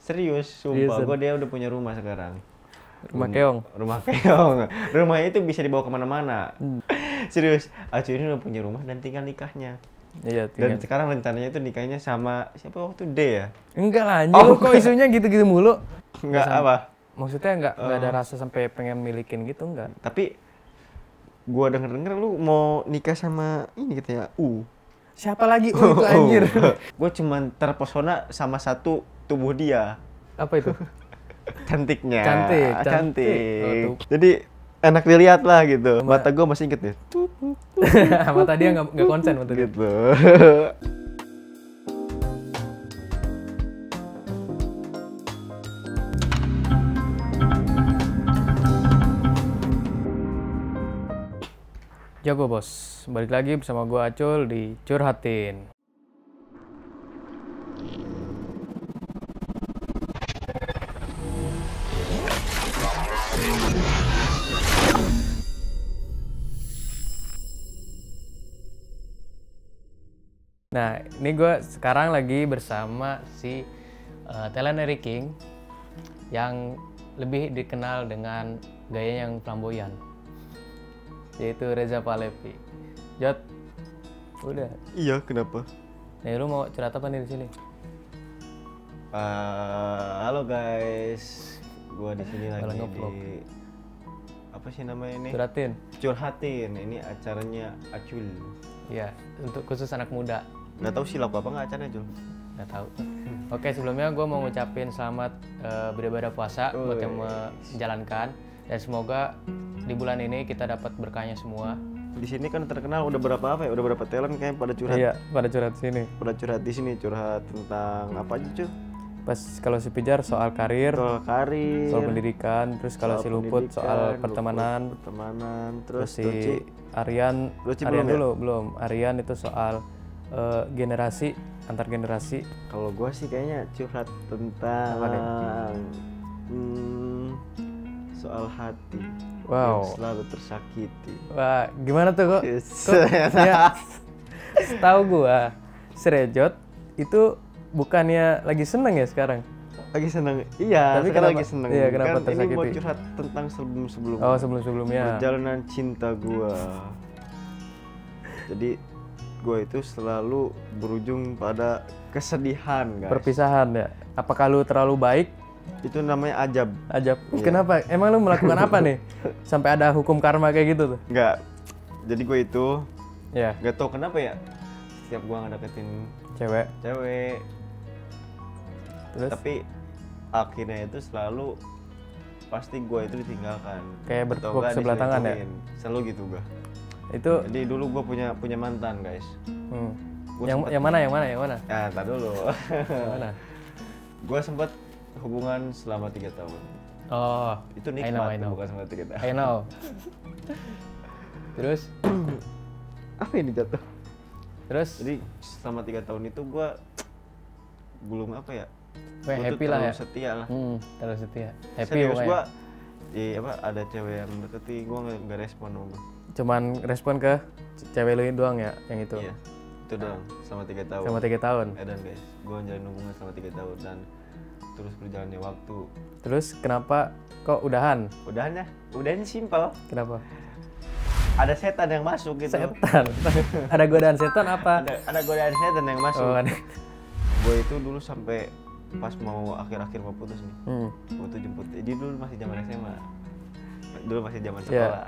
Serius, sumpah. Gue dia udah punya rumah sekarang. Rumah keong. Rumah keong. Rumahnya itu bisa dibawa kemana-mana. Serius, Acu ini udah punya rumah dan tinggal nikahnya. Iya, Dan sekarang rencananya itu nikahnya sama siapa waktu D ya? Enggak lah, anjir lu kok isunya gitu-gitu mulu. Enggak apa? Maksudnya enggak ada rasa sampai pengen milikin gitu enggak. Tapi gua denger-denger lu mau nikah sama ini katanya Siapa lagi itu anjir? Gua cuman terpesona sama satu tubuh dia. Apa itu? Cantiknya. Cantik. Oh, jadi enak dilihat lah gitu. Mata gua masih inget deh. Mata dia nggak konsen mata dia. Gitu. Jago bos, balik lagi bersama gua Acul di Curhatin. Nah, ini gue sekarang lagi bersama si Teleneri King yang lebih dikenal dengan gaya yang flamboyan, yaitu Reza Palevi. Jod, udah. Iya, kenapa? Nih, lu mau curhat apa nih di sini? Halo guys, gua di sini lagi nge-vlog. di apa sih namanya ini? Curhatin. Ini acaranya Acul. Iya, untuk khusus anak muda. Nggak tahu sih lagu apa nggak acaranya Acul? Nggak tahu. Oke, sebelumnya gue mau ngucapin selamat beribadah puasa buat yang menjalankan, dan semoga di bulan ini kita dapat berkahnya semua. Di sini kan terkenal udah berapa apa ya? Udah berapa talent kayak pada curhat. Iya, pada curhat sini. Pada curhat di sini, curhat tentang apa aja Cul? Pas kalau si Pijar soal karir, soal pendidikan, terus kalau si Luput soal pertemanan, terus si Aryan, belum. Aryan itu soal generasi, antar generasi. Kalau gua sih kayaknya curhat tentang soal hati. Wow. Yang selalu tersakiti. Wah, gimana tuh kok? Ya, setahu gua, Srejot itu bukannya lagi seneng ya sekarang? Lagi seneng, iya. Tapi sekarang kenapa? lagi seneng. Iya, kenapa kan tersakiti? Ini mau curhat tentang sebelum-sebelumnya. Oh, sebelum-sebelumnya. Perjalanan cinta gua. Jadi gua itu selalu berujung pada kesedihan, guys. Perpisahan ya. Apakah lu terlalu baik? Itu namanya ajab. Ajab. Iya. Kenapa? Emang lu melakukan apa nih? Sampai ada hukum karma kayak gitu tuh? Enggak. Jadi gue itu Ya. nggak tahu kenapa ya. Setiap gua ngedeketin Cewek. Terus? Tapi akhirnya itu selalu pasti gue itu ditinggalkan. Kayak Atau bertepuk nggak sebelah tangan ya? diselingkuhin. Selalu gitu gue. Itu Jadi dulu gue punya mantan guys. Gua yang mana? Ya, tar dulu. Yang mana? Gue sempat hubungan selama 3 tahun. Oh, Itu I know. nikmat, bukan selama 3 tahun. I know. Terus? Apa ini jatuh? Terus? Jadi selama 3 tahun itu gue belum apa ya? Weh, Gua tuh happy lah ya. terlalu setia lah. Terlaus setia. Happy Serius pokoknya. gue, ada cewek yang deketi gue nggak respon sama gue. Cuman respon ke cewek lu doang ya, yang itu. Iya, itu doang selama 3 tahun. Selama 3 tahun. Dan guys, gue menjalin hubungan selama 3 tahun dan terus berjalannya waktu. Terus kenapa kok udahan? Udahannya simpel. Kenapa? Ada setan yang masuk gitu. Setan. Ada godaan setan apa? Ada godaan setan yang masuk. Oh, ada. Gue itu dulu sampai pas mau akhir-akhir mau putus nih. Gue tuh jemput. Jadi dulu masih zaman SMA. Dulu masih zaman sekolah.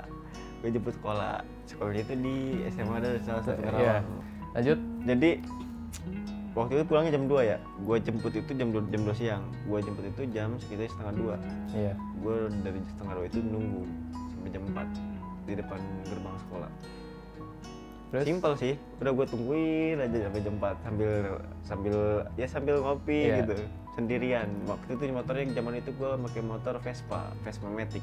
Gue jemput sekolah. Sekolahnya itu di SMA ada salah satu Karawang. Lanjut. Jadi waktu itu pulangnya jam 2 ya. Gue jemput itu jam 2 siang. Gue jemput itu jam sekitar setengah 2. Iya. Gue dari setengah 2 itu nunggu sampai jam 4 di depan gerbang sekolah. Terus? Simpel sih. Udah gue tungguin aja sampai jam 4 sambil ngopi gitu. Sendirian. Waktu itu motornya zaman itu gue pakai motor Vespa Matic.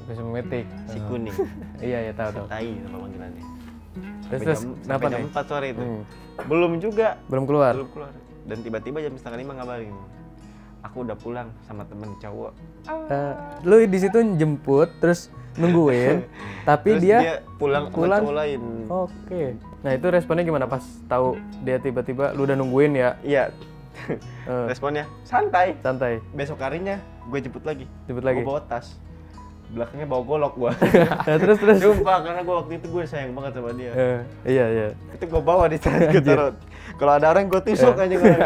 Si kuning. Iya, tahu. Tai apa panggilannya. Terus kenapa jam nih? 4 sore itu. Belum keluar. Dan tiba-tiba jam setengah 5 ngabarin, aku udah pulang sama temen cowok. Lu di situ jemput terus nungguin, tapi terus dia pulang sama cowok lain. Oke. Nah, itu responnya gimana pas tahu dia tiba-tiba lu udah nungguin ya? Iya. Responnya santai. Besok harinya gue jemput lagi. Gue bawa tas, belakangnya bawa golok gue. terus Sumpah, karena gue waktu itu gue sayang banget sama dia. Iya Itu gue bawa di tas, gue taruh. Kalau ada orang gue tusuk aja gue.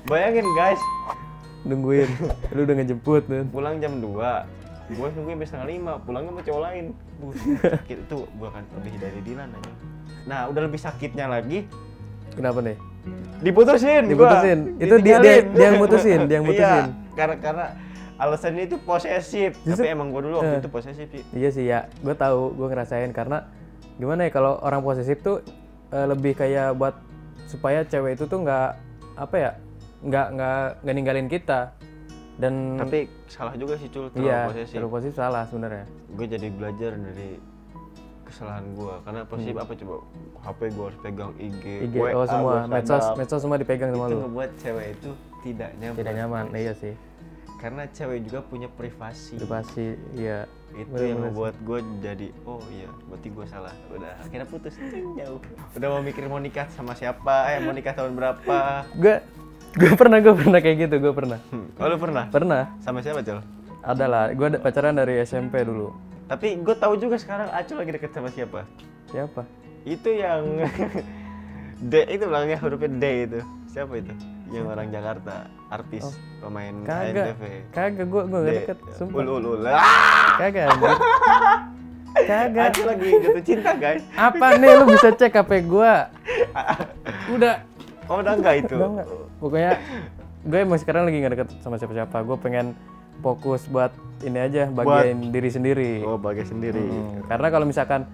Bayangin guys, nungguin lu udah ngejemput kan. Pulang jam 2, gue nungguin sampai 4:30, pulangnya sama cowok lain. Sakit itu gue kan lebih dari Dilan aja. Nah udah lebih sakitnya lagi. Kenapa nih? Diputusin. Itu dia yang mutusin. Iya, karena alasannya itu posesif. Tapi emang gue dulu waktu itu posesif sih. Iya sih ya, gue tahu, gue ngerasain karena gimana ya, kalau orang posesif tuh lebih kayak buat supaya cewek itu tuh nggak ninggalin kita. Dan tapi salah juga sih Cul, terlalu posesif salah sebenarnya. Gue jadi belajar dari kesalahan gue, karena posesif apa coba, HP gue harus pegang, IG WA, semua medsos semua dipegang sama lu. Itu ngebuat cewek itu tidak nyaman. Iya sih, karena cewek juga punya privasi, iya. Itu yang ngebuat gue jadi oh iya berarti gue salah. Udah akhirnya putus jauh. Udah mau mikir mau nikah sama siapa, mau nikah tahun berapa. Gue pernah kayak gitu, gue pernah. Oh lu pernah? Pernah. Sama siapa Col? Ada lah, gue pacaran dari SMP dulu. Tapi gue tahu juga sekarang Acul lagi deket sama siapa? Siapa? Itu yang D itu belakangnya hurufnya D itu. Siapa itu? Yang orang Jakarta, artis, pemain ANTV. Kagak, gue gak deket, sumpah. Kagak. Acul lagi jatuh cinta guys. Apa nih, lu bisa cek HP gue. Udah. Oh udah enggak itu? Udah enggak. Pokoknya gue emang sekarang lagi gak deket sama siapa-siapa. Gue pengen fokus buat ini aja, bagian diri sendiri. Oh, bagian sendiri. Karena kalau misalkan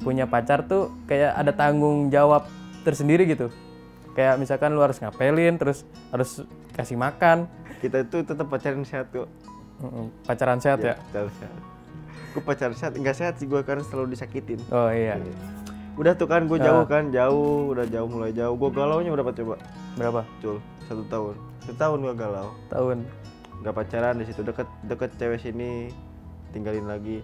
punya pacar tuh kayak ada tanggung jawab tersendiri gitu. Kayak misalkan lu harus ngapelin, terus harus kasih makan. Kita tuh tetap pacaran sehat kok. Pacaran sehat ya? Sehat. Gue pacaran sehat, enggak sehat sih gue karena selalu disakitin. Oh iya. Udah tuh kan gue udah jauh, mulai jauh. Gue galaunya berapa coba? Berapa? Cul, 1 tahun. 1 tahun gue galau. Nggak pacaran, di situ deket cewek sini, tinggalin lagi.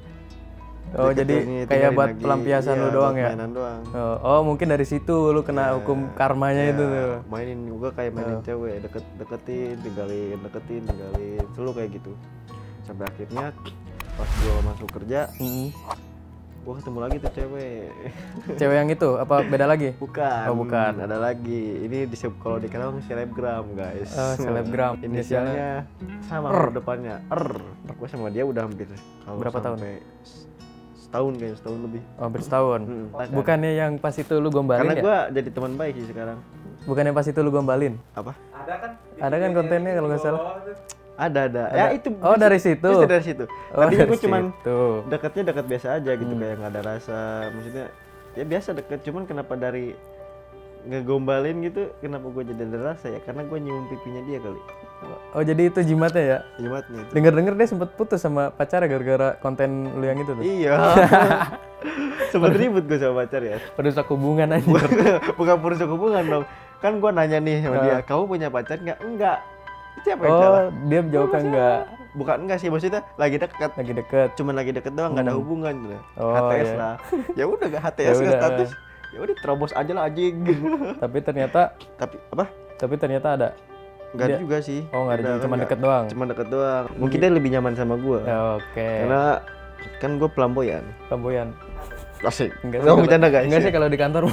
Oh jadi ini, kayak buat lagi. Pelampiasan lu doang ya? Mainan doang. Oh mungkin dari situ lu kena hukum karmanya itu tuh. Mainin juga kayak mainin cewek, deketin, tinggalin, selalu kayak gitu. Sampai akhirnya pas gua masuk kerja, gua ketemu lagi tuh cewek. Cewek yang itu apa beda lagi? Bukan. Oh bukan. Ada lagi. Ini kalau di Karawang selebgram guys. Selebgram. Inisialnya sama depannya Gua sama dia udah hampir berapa tahun? Setahun kayaknya, setahun lebih. Oh, hampir setahun. Bukannya yang pas itu lu gombalin. Karena gua jadi teman baik sih sekarang. Bukannya pas itu lu gombalin? Apa? Ada kan kontennya kalau nggak salah. Ada. Ya itu. Oh dari situ. Itu dari situ. Tadinya gue cuman deketnya deket biasa aja gitu, kayak nggak ada rasa. Maksudnya ya biasa deket, cuman kenapa dari ngegombalin gitu, kenapa gue jadi ada rasa ya? Karena gue nyium pipinya dia kali. Oh jadi itu jimatnya ya? Jimatnya itu. Dengar-dengar dia sempet putus sama pacarnya gara-gara konten lu yang itu tuh. Iya. Sempet ribut gue sama pacar ya. Perusak hubungan aja. Bukan perusak hubungan dong. Kan gue nanya nih sama dia, kamu punya pacar nggak? Enggak. Siapa yang salah? Dia jawabnya enggak. Bukan enggak sih, maksudnya lagi deket. Cuman lagi deket doang, nggak ada hubungan gitu. HTS lah. Ya udah gak HTS nggak status. Ya udah terobos aja lah anjing. Tapi ternyata ada. Enggak ada juga sih. Oh enggak ada, cuma deket doang. Mungkin dia lebih nyaman sama gue. Oke. Karena kan gue pelamboyan. Asik. Enggak bercanda guys. Enggak sih kalau di kantor.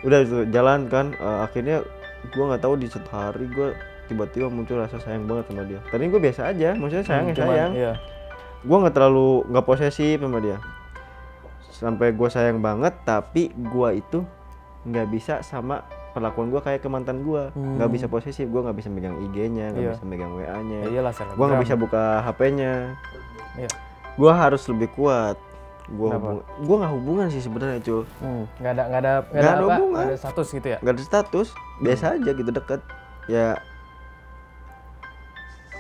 Udah itu jalan kan, akhirnya gue nggak tahu di satu hari gue tiba-tiba muncul rasa sayang banget sama dia. Tadi gue biasa aja, maksudnya sayang. Iya. Gue nggak posesif sama dia. Sampai gue sayang banget, tapi gue itu nggak bisa sama perlakuan gue kayak ke mantan gue. Nggak bisa posesif, gue nggak bisa megang IG-nya, nggak bisa megang WA-nya. Gue nggak bisa buka HP-nya. Iya. Gue harus lebih kuat. Gue nggak hubungan sih sebenarnya Cul. Nggak ada hubungan. Nggak ada status gitu ya? Nggak ada status, biasa aja gitu deket. Ya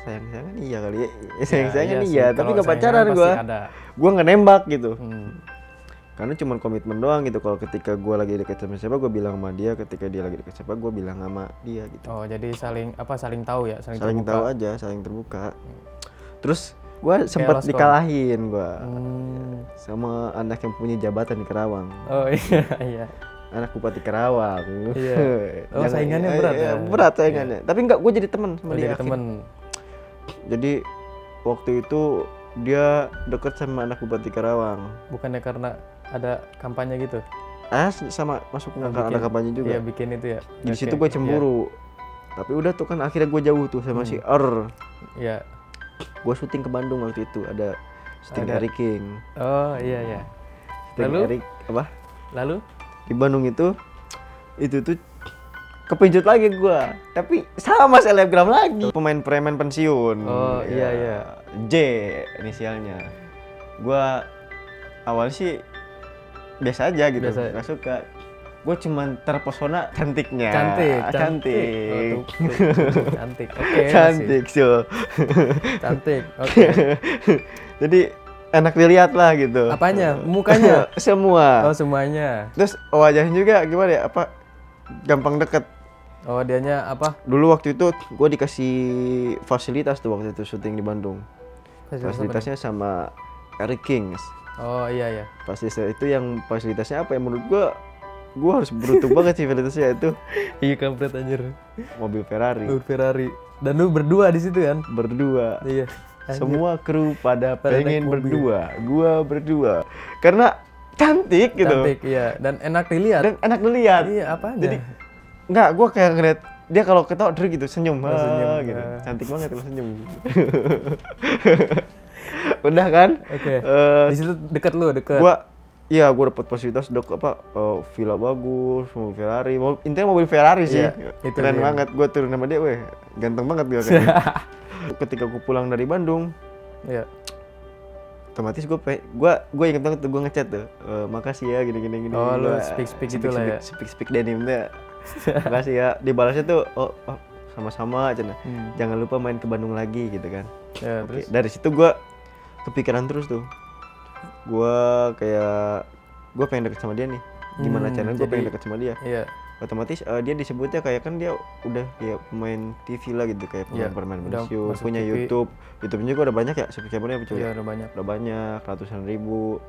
sayang-sayangan iya kali ya. Sayang-sayangan iya, tapi nggak pacaran gue. Gue nggak nembak gitu. Karena cuma komitmen doang gitu. Kalau ketika gue lagi deket sama siapa, gue bilang sama dia. Ketika dia lagi deket siapa, gue bilang sama dia gitu. Oh jadi saling tahu ya? Saling tahu aja, saling terbuka. Terus gue sempat dikalahin gue sama anak yang punya jabatan di Karawang. Oh iya. anak Bupati Karawang. Iya. Oh, saingannya berat ya? Berat saingannya. Tapi enggak, gue jadi teman sama dia. Jadi teman. Jadi waktu itu dia deket sama anak Bupati Karawang. Bukannya karena ada kampanye gitu? Sama masuk ada kampanye juga. Iya, bikin itu ya. Di situ gue cemburu. Tapi udah tuh kan akhirnya gue jauh tuh sama si R. Iya. Gue syuting ke Bandung waktu itu, ada syuting Eric King. Oh iya. Lalu? Apa? Lalu? Di Bandung itu tuh kepincut lagi gua, tapi sama selebgram lagi, pemain preman pensiun. Oh iya. J inisialnya. Gua awalnya sih biasa aja gitu, nggak suka. Gue cuman terpesona cantiknya. Cantik. Oh, Cantik. Oke. Cantik so. Cantik. Oke. Jadi enak dilihat lah gitu. Apanya? Mukanya? Semua. Oh, semuanya. Terus wajahnya juga gimana ya? Apa gampang deket. Oh, dianya apa? Dulu waktu itu gue dikasih fasilitas tuh waktu itu syuting di Bandung. Fasilitasnya sama Eric King. Oh iya. Fasilitas itu yang fasilitasnya apa ya? Menurut gue harus beruntung banget sih fasilitasnya itu. Iya, kampret anjir. Mobil Ferrari. Dan lu berdua di situ kan? Berdua. Iya. Anjir. Semua kru pada pengen berdua, gua berdua. Karena cantik gitu. Cantik, iya. Dan enak dilihat. Iya, apanya? Jadi enggak, gua kayak ngeliat dia kalau ketawa gitu senyum, gitu. Cantik banget kalau senyum. Udah kan? Oke. Di situ deket. Gua dapat fasilitas villa bagus, mobil Ferrari. Intinya mobil Ferrari sih. Iya, keren banget. Gua turun sama dia, ganteng banget dia kayaknya. Ketika gue pulang dari Bandung, otomatis gue inget banget tuh, gue ngechat tuh, makasih ya gini. Oh, lu speak gitu lah ya. Speak denim deh. Makasih ya. Dibalasnya tuh, sama-sama aja. Jangan lupa main ke Bandung lagi gitu kan. Ya, terus dari situ gue kepikiran terus tuh. Gue pengen deket sama dia nih. Gimana caranya gue pengen deket sama dia? Iya. Otomatis dia disebutnya kayak kan dia udah kayak pemain TV lah gitu, kayak pemain pensiun, punya TV. YouTube-nya juga udah banyak ya, subscribernya udah banyak ratusan ribu.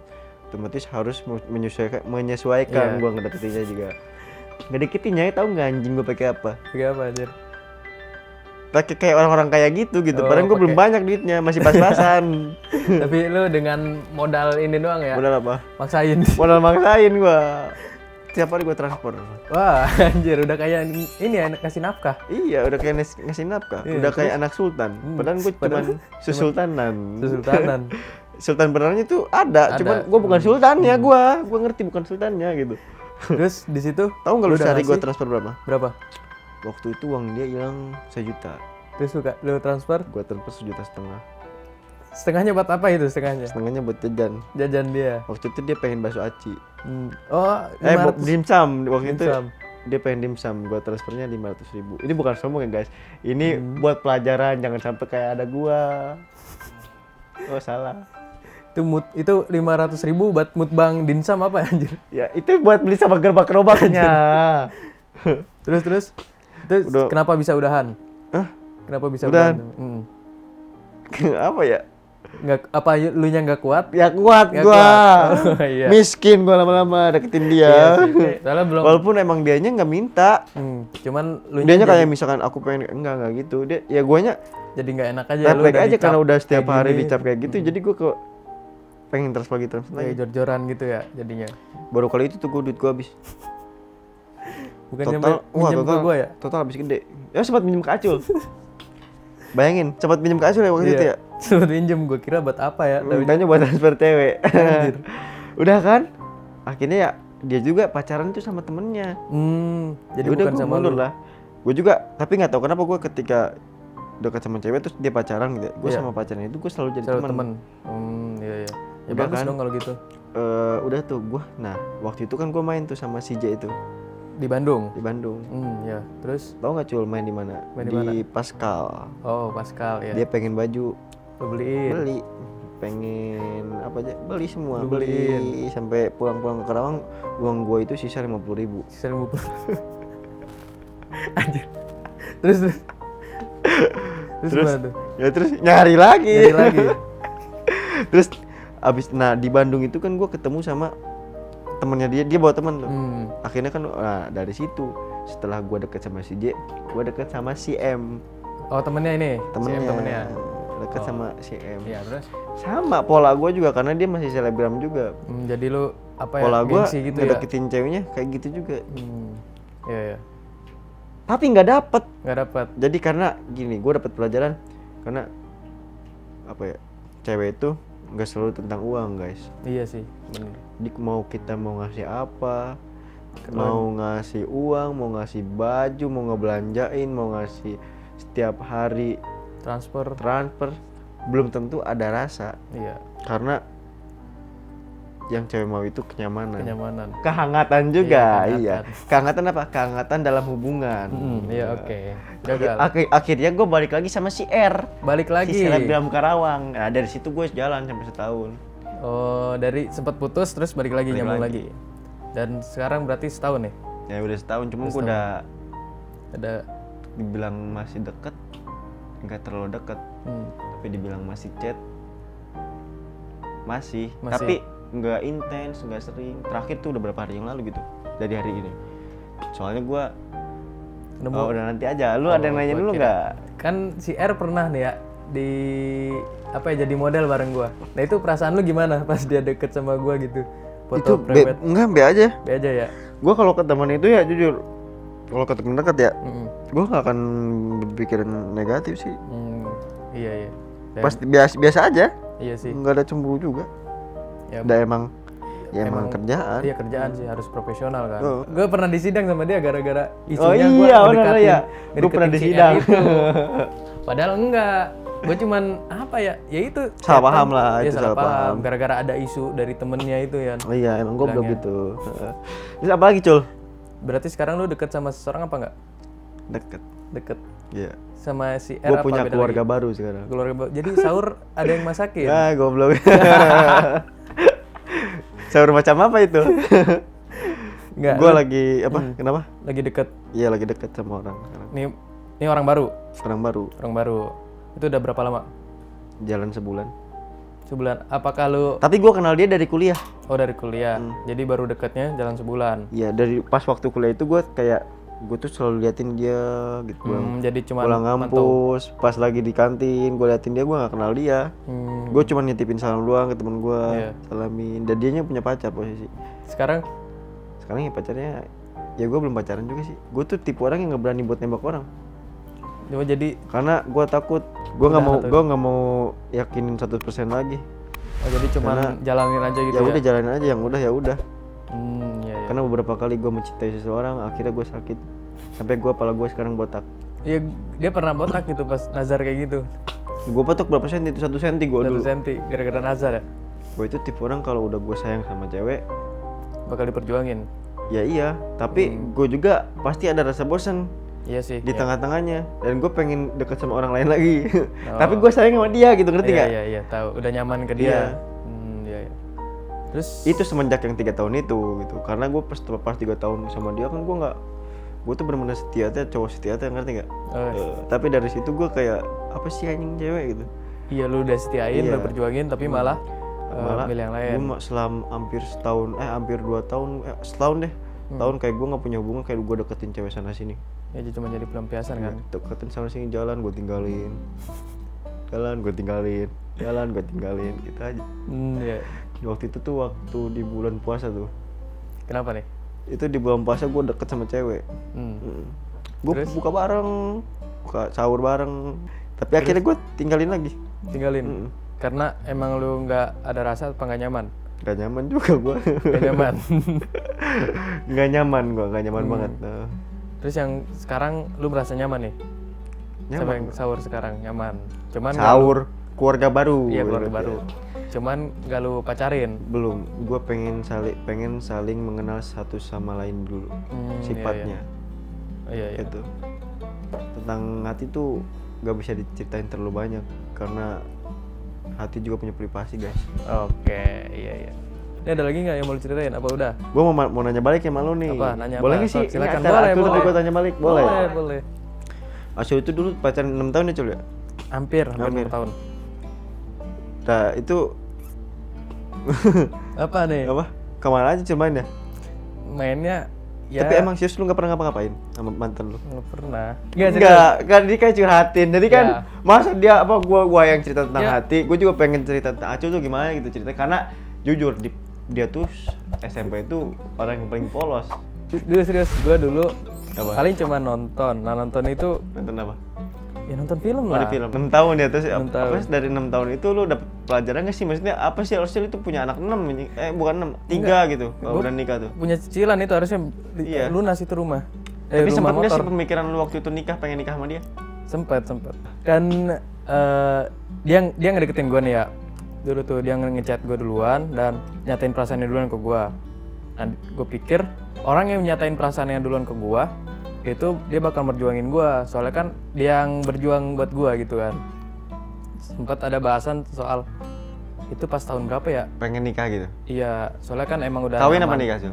Otomatis harus menyesuaikan. Gua ngedeketinnya juga. Ngedeketinnya tahu nggak anjing gua pakai apa? Pakai apa anjir? Pakai kayak orang-orang kayak gitu. Padahal gua belum banyak duitnya, masih pas-pasan. Tapi lu dengan modal ini doang ya? Modal apa? Modal maksain gua. Tiap hari gue transfer. Wah, anjir, udah kayak ini ya, ngasih nafkah. Iya, udah kayak ngasih nafkah. Iya, udah kayak anak sultan. Padahal gue cuman susultanan. Sultan benernya tuh ada. Cuman gue bukan sultannya, gue ngerti bukan sultannya gitu. Terus di situ tahu nggak lu sehari gue transfer berapa? Berapa? Waktu itu uang dia hilang 1 juta. Terus lu transfer? Gue transfer 1,5 juta. Setengahnya buat apa itu setengahnya? Setengahnya buat jajan. Jajan dia. Waktu itu dia pengen bakso aci. Oh, dimsum. Waktu itu dia pengen dimsum. Gua transfernya 500.000. Ini bukan sombong ya guys. Ini buat pelajaran, jangan sampai kayak ada gua. Oh salah. Itu 500.000 buat mukbang dimsum apa anjir? Ya itu buat beli sama gerobak-gerobaknya. Terus kenapa bisa udahan? Kenapa bisa udahan? Apa ya? Nggak, apa lu nya nggak kuat? Ya kuat gua. Iya. Miskin gua lama-lama deketin dia. Iya, walaupun emang dianya nggak minta. Cuman lu dianya kayak misalkan aku pengen enggak gitu. Dia ya guanya jadi nggak enak aja. Lu udah aja karena udah setiap hari dicap kayak gitu. Jadi gua kok pengen transfer lagi. Kayak jor-joran gitu ya jadinya. Baru kali itu tuh duit gua habis. Bukannya minjem ke gua ya? Total habis gede. Ya sempat minjem ke Acul. Bayangin, sempat minjem ke Acul ya waktu itu ya? Sempat minjem, gue kira buat apa ya? Tanya buat transfer cewek. Udah kan? Akhirnya ya dia juga pacaran tuh sama temennya. Jadi udah bukan sama lu lah. Gue juga, tapi nggak tahu kenapa gue ketika dekat sama cewek terus dia pacaran gitu. Gue sama pacarnya itu gue selalu jadi teman. Iya. Ya udah bagus kan? dong kalau gitu. Udah tuh gue. Nah waktu itu kan gue main tuh sama si J itu. Di Bandung. Ya. Terus tahu nggak Cul main di mana? Di Pascal. Oh, Pascal ya. Dia pengen baju. Beli. Pengen apa aja? Beli semua. Beli sampai pulang-pulang ke Karawang, uang gua itu sisa 50.000. Anjir. Terus gimana tuh? Ya terus nyari lagi. Terus abis di Bandung itu kan gua ketemu sama temennya dia bawa temen tuh. Akhirnya kan dari situ setelah gue deket sama si J, gue deket sama si M. Oh temennya ini? Temennya. Deket sama si M. Iya terus? Sama pola gue juga karena dia masih selebgram juga. Jadi lu apa ya? Pola gue gitu ngedeketin ceweknya kayak gitu juga. Iya. Tapi nggak dapet. Jadi karena gini, gue dapet pelajaran karena apa ya? Cewek itu nggak selalu tentang uang guys. Iya sih. Kita mau ngasih apa? Mau ngasih uang, mau ngasih baju, mau ngebelanjain, mau ngasih setiap hari transfer, belum tentu ada rasa. Iya. Karena yang cewek mau itu kenyamanan. Kehangatan juga, iya. Kehangatan apa? Kehangatan dalam hubungan. Iya oke. Akhirnya gue balik lagi sama si R. Si selebgram Karawang. Nah dari situ gue jalan sampai setahun. Oh dari sempat putus terus balik lagi nyambung lagi. Dan sekarang berarti setahun nih? Ya udah setahun, cuma gue udah dibilang masih deket, nggak terlalu deket. Tapi dibilang masih chat, masih. Tapi nggak intens, nggak sering. Terakhir tuh udah berapa hari yang lalu gitu, dari hari ini. Soalnya gue udah nanti aja. Lu ada yang nanya dulu nggak? Kan si R pernah nih ya jadi model bareng gue. Nah itu perasaan lu gimana pas dia deket sama gue gitu? Foto private. Enggak, be aja ya. Gue kalau ke teman itu ya jujur, kalau ke teman dekat ya, gue nggak akan berpikiran negatif sih. Iya. Pasti biasa aja. Iya sih. Nggak ada cemburu juga. Ya, emang kerjaan. Iya kerjaan sih, harus profesional kan. Gue pernah disidang sama dia gara-gara isunya gue Gue pernah disidang. Padahal enggak. Gue cuman itu salah paham lah. Itu salah paham. Gara-gara ada isu dari temennya itu ya. Oh iya, emang gue belum gitu. Terus apa lagi Cul? Berarti sekarang lu deket sama seseorang apa enggak? Deket. Iya. Sama si R. Gue punya keluarga baru sekarang. Jadi sahur ada yang masakin? Ya goblok. Sahur macam apa itu? Enggak. Gue lagi kenapa? Lagi deket. Iya lagi deket sama orang. Ini orang baru. Orang baru. Itu udah berapa lama? Jalan sebulan. Apakah lu? Tapi gue kenal dia dari kuliah. Oh dari kuliah. Jadi baru deketnya jalan sebulan. Iya dari pas waktu kuliah itu gue tuh selalu liatin dia gitu. Jadi cuma pulang kampus, pas lagi di kantin gue liatin dia, gue nggak kenal dia. Gue cuma nitipin salam doang ke temen gue, salamin. Dan dianya punya pacar posisi. Sekarang ya pacarnya, ya gue belum pacaran juga sih. Gue tuh tipe orang yang nggak berani buat nembak orang. Jadi karena gue takut, gue nggak mau yakinin 100% lagi. Oh jadi cuma jalanin aja gitu ya? Ya udah jalanin aja, yang udah ya udah. Iya. Karena beberapa kali gue mencintai seseorang, akhirnya gue sakit. Sampai kepala gue sekarang botak. Iya, dia pernah botak gitu pas nazar kayak gitu. Gue botak berapa senti? 1 senti gue dulu. 1 senti, gara-gara nazar ya? Gue itu tipe orang kalau udah gue sayang sama cewek bakal diperjuangin. Ya iya, tapi gue juga pasti ada rasa bosan. Iya sih. Di tengah-tengahnya, dan gue pengen deket sama orang lain lagi. Tapi gue sayang sama dia gitu, ngerti nggak? Iya, tahu. Udah nyaman ke dia. Iya. Terus itu semenjak yang 3 tahun itu gitu. Karena gue pas 3 tahun sama dia kan gue tuh bener-bener setia, cowok setia, ngerti nggak? Tapi dari situ gue kayak apa sih anjing cewek gitu. Iya, lu udah setiain, udah perjuangin, tapi malah milih yang lain. Gue selama hampir setahun, hampir 2 tahun, setahun deh. Tahun kayak gue nggak punya hubungan, kayak gue deketin cewek sana sini. Ya cuma jadi pelampiasan kan. Deketin sana sini, jalan gue tinggalin. Jalan gue tinggalin gitu aja. Iya. Waktu itu tuh waktu di bulan puasa tuh. Kenapa nih? Itu di bulan puasa gue deket sama cewek. Gue buka bareng, buka sahur bareng. Tapi akhirnya gue tinggalin lagi. Karena emang lu nggak ada rasa apa nggak nyaman? Gak nyaman juga gue. Gak nyaman banget. Terus yang sekarang lu merasa nyaman nih? Nyaman. Sama yang sahur sekarang nyaman. Cuman sahur keluarga baru. Iya keluarga baru. Cuman gak lu pacarin? Belum. Gue pengen saling mengenal satu sama lain dulu. Sifatnya. Iya. Itu. Tentang hati tuh gak bisa diceritain terlalu banyak karena hati juga punya privasi guys. Oke, iya. Ini ada lagi nggak yang mau ceritain? Apa udah? Gue mau nanya balik ya sama lu nih. Apa? Nanya boleh apa? Gak sih? Silakan. Boleh. Gue tanya balik. Boleh. Asyul itu dulu pacaran 6 tahun ya Cul ya? Hampir 6 tahun. Nah itu apa nih? Apa? kemana aja cuman ya? Mainnya ya. Tapi emang serius lu nggak pernah ngapa-ngapain sama mantan lu? Nggak pernah. Enggak, kan dia kan curhatin. Jadi kan Ya. masa dia apa gua yang cerita tentang Ya. hati, gua juga pengen cerita tentang Acul tuh gimana gitu cerita karena jujur dia tuh SMP itu orang yang paling polos. Dulu serius, gue dulu Apa? paling cuma nonton. Nah nonton itu Nonton apa? ya nonton film Oh, lah. di film 6 tahun ya terus 6 apa tahun. sih dari 6 tahun itu lu dapet pelajaran nggak sih? Maksudnya apa sih harusnya lu itu punya anak 6 bukan 6, 3 gitu kalau Gua udah nikah tuh. Punya cicilan itu harusnya Iya. lunas itu rumah. Tapi rumah sempat nggak motor. sih pemikiran lu waktu itu nikah pengen nikah sama dia? Sempet. Dan dia ngedeketin gue nih ya. Dulu tuh dia ngechat gue duluan dan nyatain perasaannya duluan ke gue. Nah, gue pikir orang yang nyatain perasaannya duluan ke gue itu dia bakal berjuangin gue. Soalnya kan dia yang berjuang buat gue gitu kan. Sempat ada bahasan soal itu pas tahun berapa ya? Pengen nikah gitu. Iya, soalnya kan emang udah Kawin nyaman. apa nikah sih?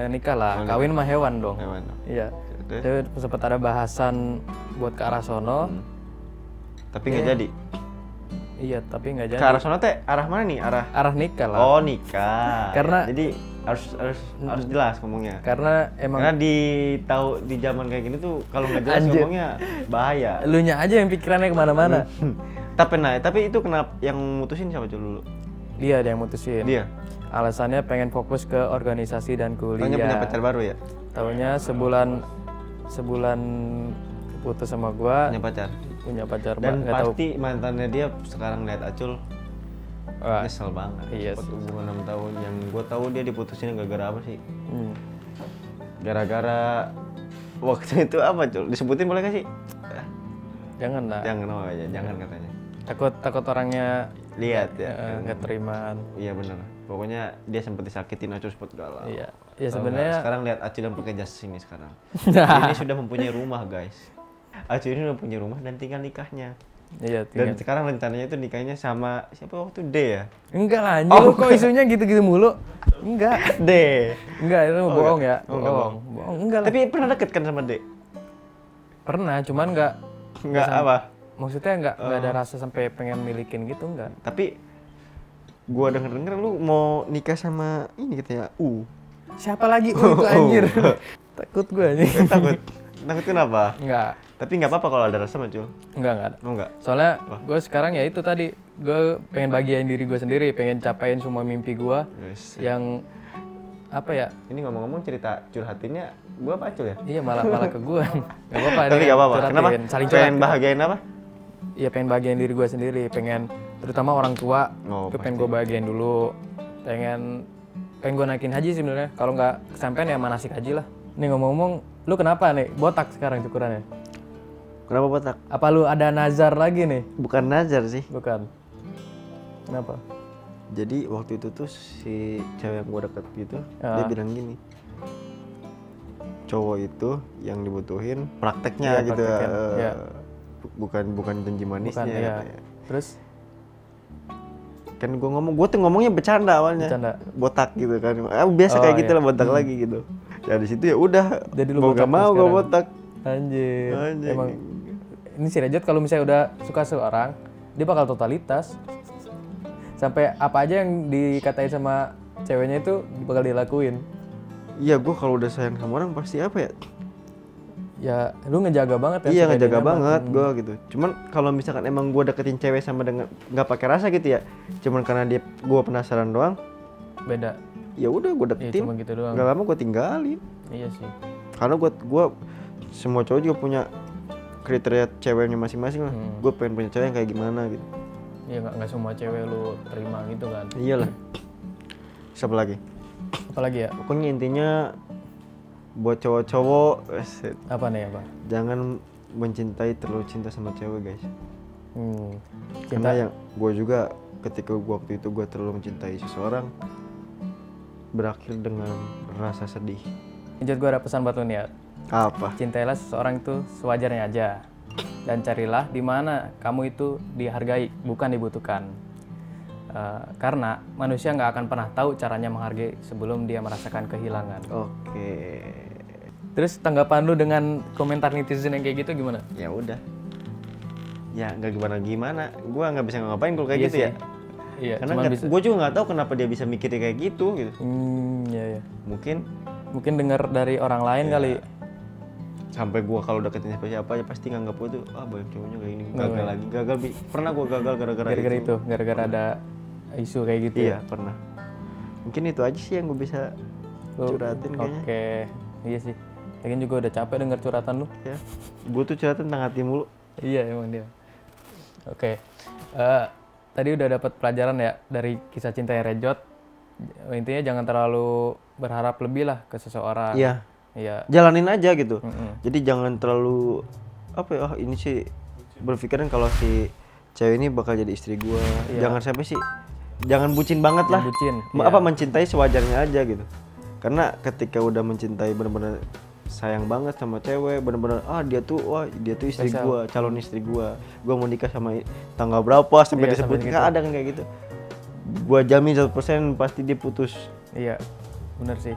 Nikah lah, kawin mah hewan dong. Hewan. Iya. Terus? Jadi sempat ada bahasan buat ke arah sono. Tapi nggak jadi. Iya, tapi nggak jadi. Ke arah sana teh arah mana nih? Arah Nikah lah. oh nikah. Karena- jadi harus jelas ngomongnya. Karena emang Karena di zaman kayak gini tuh kalau nggak jelas Anjir. ngomongnya bahaya. elunya aja yang pikirannya kemana-mana. Tapi itu kenapa yang mutusin siapa dulu? Dia yang mutusin. Dia. Alasannya pengen fokus ke organisasi dan kuliah. Taunya punya pacar baru ya? Taunya sebulan putus sama gua, Punya pacar. punya pacar Dan nggak tahu. pasti mantannya dia sekarang lihat Acul Wah, nyesel banget. Iya Waktu hubungan 6 tahun yang gue tahu dia diputusin gara-gara apa sih? hmm. Gara-gara waktu itu apa Cul? Disebutin boleh gak sih? Jangan lah. Jangan aja, jangan katanya. Takut orangnya Lihat ya. nggak terimaan. Iya bener. Pokoknya dia sempat disakitin Acul sempat galau. Iya. Ya Tahu nggak? sebenarnya Sekarang lihat Acul yang pakai jas ini sekarang. Ini sudah mempunyai rumah guys. Acul ini udah punya rumah dan tinggal nikahnya. iya Dan tinggal. sekarang rencananya itu nikahnya sama siapa waktu D ya? Enggak lah, anjir, lu kok isunya gitu-gitu mulu? Enggak. D. Enggak, itu bohong enggak? ya. Oh, enggak bohong. Bohong enggak lah. Tapi pernah deket kan sama D? Pernah, cuman enggak Enggak apa? maksudnya enggak ada rasa sampai pengen milikin gitu enggak. Tapi gua denger-denger lu mau nikah sama ini katanya Siapa lagi itu anjir? Takut gue anjir. Takut. Takut kenapa? Enggak. Tapi nggak apa-apa kalau ada rasa mah Cul. Enggak ada. Oh enggak? Soalnya gue sekarang ya itu tadi, gue pengen bagian diri gue sendiri, pengen capain semua mimpi gue Yes. yang apa ya? Ini ngomong-ngomong cerita curhatinnya gua apa Cul ya? Iya malah ke gue. Gak apa-apa. Tapi ini nggak apa-apa. curhatin, Kenapa? saling Pengen curhat. bahagiain apa? Iya pengen bagian diri gue sendiri, pengen terutama orang tua, Oh, itu pengen pasti. gue bagian dulu, pengen gue naikin haji sebenarnya. Kalau nggak kesampean ya manasik haji lah. Nih ngomong-ngomong, lu kenapa nih botak sekarang cukurannya? Kenapa botak? Apa lu ada nazar lagi nih? Bukan nazar sih. Bukan. Kenapa? Jadi waktu itu tuh si cewek yang gua deket gitu, dia bilang gini. Cowok itu yang dibutuhin prakteknya Iya, gitu. prakteknya, iya. Bukan janji manisnya. Bukan, iya. katanya. Terus Kan gua tuh ngomongnya bercanda awalnya. Bercanda. Botak gitu kan. Biasa Oh, kayak gitu iya. lah botak lagi gitu. Ya di situ ya udah. Jadi lu mau botak gak mau sekarang. gua botak. anjir. Anjing. Emang ini si Rajat kalau misalnya udah suka seorang, dia bakal totalitas. Sampai apa aja yang dikatain sama ceweknya itu bakal dilakuin. Iya, gua kalau udah sayang sama orang pasti apa ya? Ya, lu ngejaga banget ya. Iya supaya ngejaga dia nyaman. banget gua gitu. Cuman kalau misalkan emang gua deketin cewek sama dengan nggak pakai rasa gitu ya, cuman karena gua penasaran doang, Beda. ya udah gua Iya, deketin. cuma gitu doang. Nggak lama gua tinggalin. Iya sih. Karena gua semua cowok juga punya kriteria ceweknya masing-masing lah. Gua pengen punya cewek yang kayak gimana gitu. Iya, nggak semua cewek lu terima gitu kan. Iyalah. Siapa lagi? Apalagi ya? Pokoknya intinya buat cowok-cowok Apa nih apa? jangan mencintai terlalu cinta sama cewek guys. Karena Cinta. yang gue juga ketika waktu itu gue terlalu mencintai seseorang berakhir dengan rasa sedih. Lanjut, gue ada pesan buat lu nih ya. Apa? Cintailah seseorang itu sewajarnya aja. Dan carilah di mana kamu itu dihargai, bukan dibutuhkan. Karena manusia nggak akan pernah tahu caranya menghargai sebelum dia merasakan kehilangan. Oke. Terus tanggapan lu dengan komentar netizen yang kayak gitu gimana? Ya udah. Ya nggak gimana-gimana. Gue nggak bisa ngapain kalau kayak Iya gitu sih. ya. Iya, karena gue juga nggak tahu kenapa dia bisa mikirnya kayak gitu gitu. Iya. Mungkin dengar dari orang lain kali. Sampai gue kalau deketin siapa ya pasti nganggap gue tuh banyak cowoknya kayak ini, gagal lagi, pernah gue gagal gara-gara itu. Gara-gara ada isu kayak gitu. Iya, pernah. Mungkin itu aja sih yang gue bisa curhatin kayaknya. Oke, iya sih. Lagian juga udah capek denger curhatan lu. Ya, gue tuh curhatan tentang hati mulu. Iya emang dia. Oke, tadi udah dapat pelajaran ya dari kisah cintanya Rejot. Intinya jangan terlalu berharap lebih lah ke seseorang. Iya. Iya. Jalanin aja gitu. Jadi jangan terlalu ini sih berpikiran kalau si cewek ini bakal jadi istri gua. Iya. Jangan sampai sih, jangan bucin banget lah. Mencintai sewajarnya aja gitu. Karena ketika udah mencintai bener-bener sayang banget sama cewek, bener-bener dia tuh istri gua, calon istri gua mau nikah sama tanggal berapa sampai disebut gitu. Ada kan kayak gitu. Gua jamin 100% pasti dia putus. Iya, bener sih.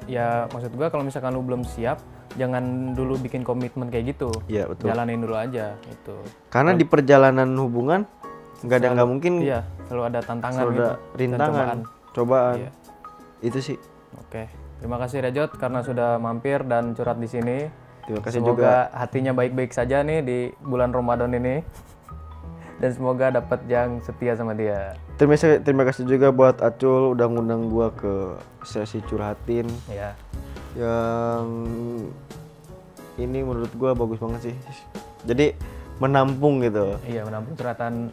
Ya maksud gua kalau misalkan lu belum siap, jangan dulu bikin komitmen kayak gitu. Iya betul. Jalanin dulu aja gitu. Karena di perjalanan hubungan nggak mungkin. Iya, selalu ada tantangan. Selalu ada rintangan, cobaan. Iya. Itu sih. Oke, terima kasih Rejot karena sudah mampir dan curhat di sini. Terima kasih semoga juga. Hatinya baik-baik saja nih di bulan Ramadan ini. Dan semoga dapat yang setia sama dia. Terima kasih juga buat Acul udah ngundang gua ke sesi curhatin. Iya. Yang ini menurut gua bagus banget sih. Jadi menampung gitu. Iya, menampung curhatan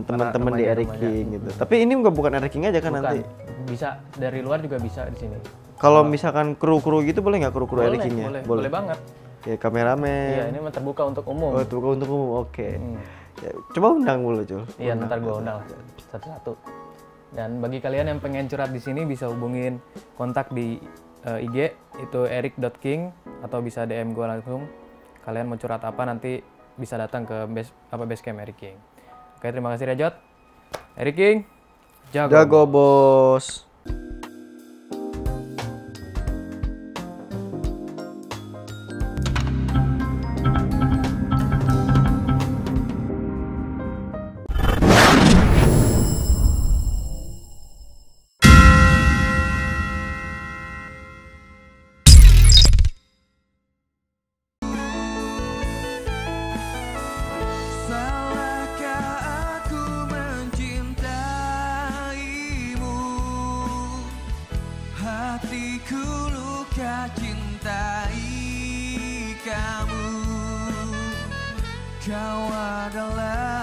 teman-teman di Eric King gitu. Tapi ini bukan Eric King aja kan nanti. Bisa dari luar juga bisa di sini. Kalau misalkan kru-kru gitu boleh nggak kru-kru Eric King ya? Boleh banget. Ya kameramen. Iya, ini terbuka untuk umum. Oh, terbuka untuk umum. Oke. Ya, coba undang dulu, Cul. Iya, ntar gua undang satu-satu. Dan bagi kalian yang pengen curhat di sini bisa hubungin kontak di IG itu eric.king atau bisa DM gua langsung. Kalian mau curhat apa nanti bisa datang ke basecamp Eric King. Oke, terima kasih Rejot. Eric King, jago bos. Hatiku luka cintai kamu, kau adalah